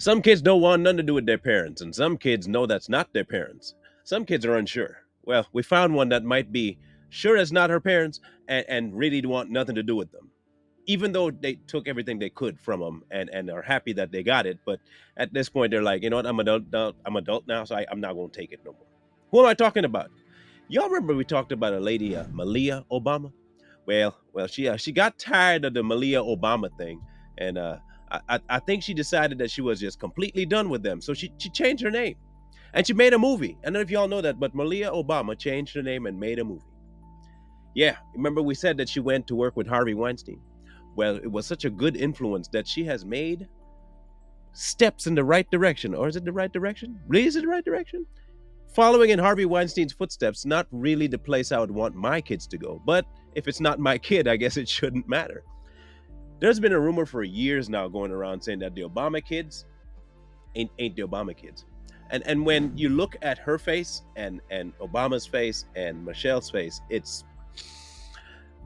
Some kids don't want nothing to do with their parents, and some kids know that's not their parents. Some kids are unsure. Well, we found one that might be sure it's not her parents and really want nothing to do with them, even though they took everything they could from them and are happy that they got it. But at this point, they're like, you know what? I'm adult now, so I'm not going to take it no more. Who am I talking about? Y'all remember we talked about a lady, Malia Obama? Well, she got tired of the Malia Obama thing, and I think she decided that she was just completely done with them. So she changed her name, and she made a movie. I don't know if y'all know that, but Malia Obama changed her name and made a movie. Yeah, remember we said that she went to work with Harvey Weinstein. Well, it was such a good influence that she has made steps in the right direction. Or is it the right direction? Really, is it the right direction? Following in Harvey Weinstein's footsteps, not really the place I would want my kids to go. But if it's not my kid, I guess it shouldn't matter. There's been a rumor for years now going around saying that the Obama kids ain't the Obama kids. And when you look at her face and Obama's face and Michelle's face, it's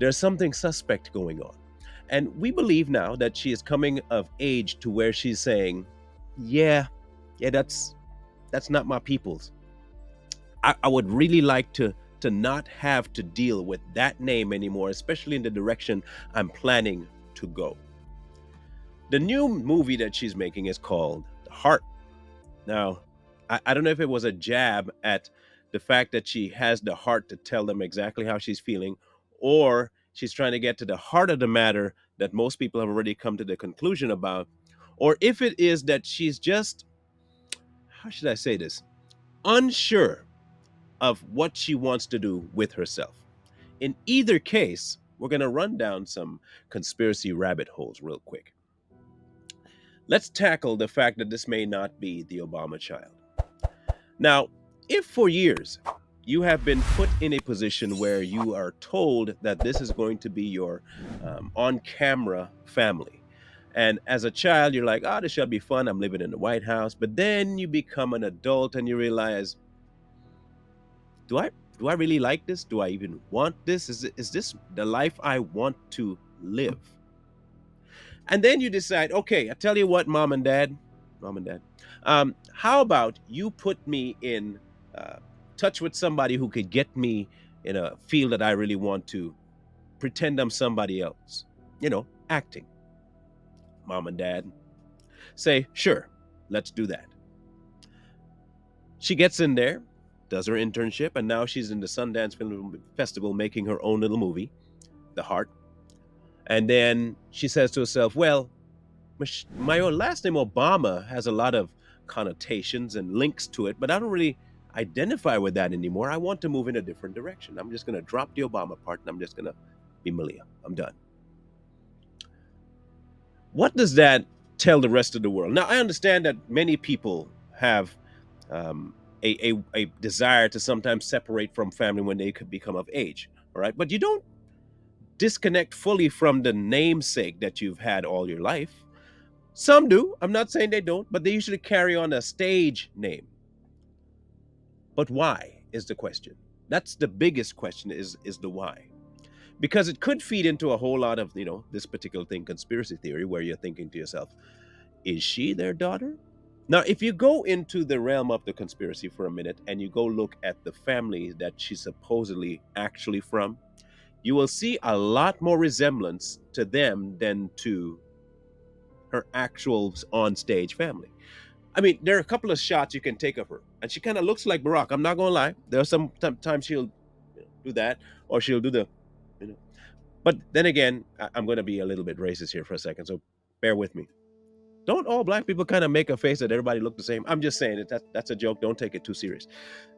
there's something suspect going on. And we believe now that she is coming of age to where she's saying, yeah, yeah, that's not my people's. I would really like to not have to deal with that name anymore, especially in the direction I'm planning to go. The new movie that she's making is called The Heart. Now, I don't know if it was a jab at the fact that she has the heart to tell them exactly how she's feeling, or she's trying to get to the heart of the matter that most people have already come to the conclusion about, or if it is that she's just, how should I say this, unsure of what she wants to do with herself. In either case, we're going to run down some conspiracy rabbit holes real quick. Let's tackle the fact that this may not be the Obama child. Now, if for years you have been put in a position where you are told that this is going to be your on camera family, and as a child, you're like, oh, this shall be fun. I'm living in the White House. But then you become an adult and you realize, do I do I really like this? Do I even want this? Is this the life I want to live? And then you decide, okay, I tell you what, mom and dad, how about you put me in uh, touch with somebody who could get me in a field that I really want to pretend I'm somebody else, acting. Mom and dad say, sure, let's do that. She gets in there, does her internship, and now she's in the Sundance Film Festival making her own little movie, The Heart. And then she says to herself, well, my own last name Obama has a lot of connotations and links to it, but I don't really identify with that anymore. I want to move in a different direction. I'm just going to drop the Obama part and I'm just going to be Malia. I'm done. What does that tell the rest of the world? Now, I understand that many people have a desire to sometimes separate from family when they could become of age. All right. But you don't disconnect fully from the namesake that you've had all your life. Some do. I'm not saying they don't, but they usually carry on a stage name. But why is the question? That's the biggest question is the why. Because it could feed into a whole lot of, this particular thing, conspiracy theory, where you're thinking to yourself, is she their daughter? Now, if you go into the realm of the conspiracy for a minute and you go look at the family that she's supposedly actually from, you will see a lot more resemblance to them than to her actual on-stage family. I mean, there are a couple of shots you can take of her, and she kind of looks like Barack. I'm not gonna lie. There are some times she'll do that, or she'll do the, you know. But then again, I'm gonna be a little bit racist here for a second, so bear with me. Don't all black people kind of make a face that everybody look the same? I'm just saying that's a joke. Don't take it too serious.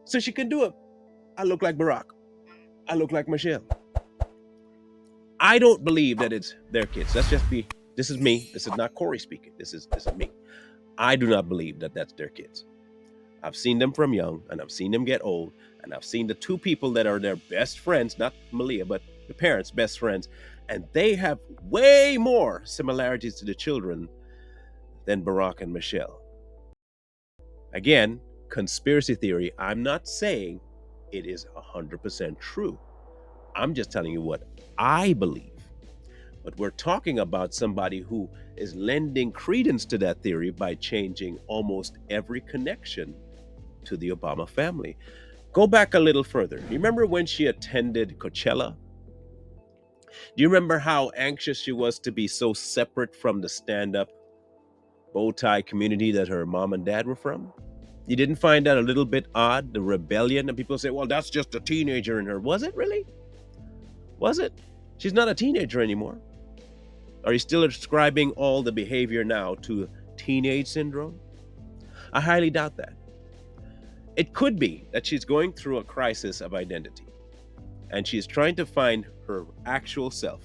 So she can do it. I look like Barack. I look like Michelle. I don't believe that it's their kids. Let's just be. This is me. This is not Corey speaking. This is me. I do not believe that that's their kids. I've seen them from young, and I've seen them get old, and I've seen the two people that are their best friends, not Malia, but the parents' best friends, and they have way more similarities to the children than Barack and Michelle. Again, conspiracy theory. I'm not saying it is 100% true. I'm just telling you what I believe. But we're talking about somebody who is lending credence to that theory by changing almost every connection to the Obama family. Go back a little further. You remember when she attended Coachella? Do you remember how anxious she was to be so separate from the stand up bow tie community that her mom and dad were from? You didn't find that a little bit odd, the rebellion? And people say, well, that's just a teenager in her. Was it really? Was it? She's not a teenager anymore. Are you still ascribing all the behavior now to teenage syndrome? I highly doubt that. It could be that she's going through a crisis of identity and she's trying to find her actual self.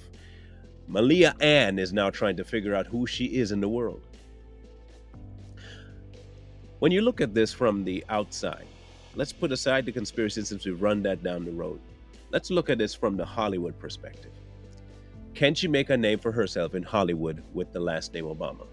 Malia Ann is now trying to figure out who she is in the world. When you look at this from the outside, let's put aside the conspiracy since we've run that down the road. Let's look at this from the Hollywood perspective. Can she make a name for herself in Hollywood with the last name Obama?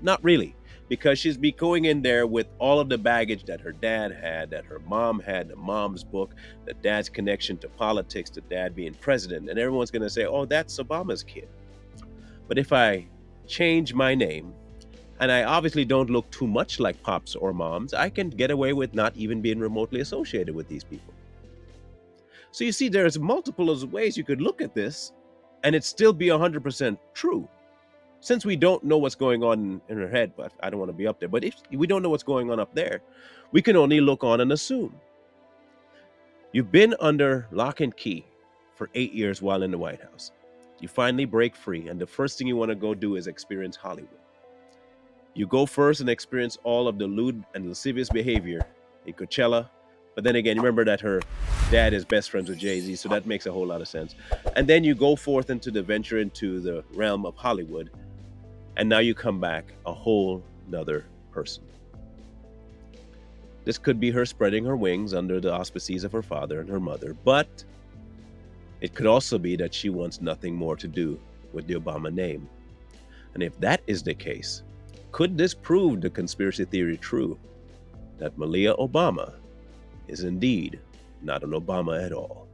Not really, because she's be going in there with all of the baggage that her dad had, that her mom had, the mom's book, the dad's connection to politics, the dad being president, and everyone's going to say, oh, that's Obama's kid. But if I change my name, and I obviously don't look too much like pops or moms, I can get away with not even being remotely associated with these people. So you see, there's multiple ways you could look at this, and it still be 100% true. Since we don't know what's going on in her head, but I don't want to be up there, but if we don't know what's going on up there, we can only look on and assume. You've been under lock and key for 8 years while in the White House. You finally break free, and the first thing you want to go do is experience Hollywood. You go first and experience all of the lewd and lascivious behavior in Coachella. But then again, remember that her dad is best friends with Jay-Z, so that makes a whole lot of sense. And then you go forth into the venture into the realm of Hollywood, and now you come back a whole nother person. This could be her spreading her wings under the auspices of her father and her mother, but it could also be that she wants nothing more to do with the Obama name. And if that is the case, could this prove the conspiracy theory true that Malia Obama is indeed not an Obama at all?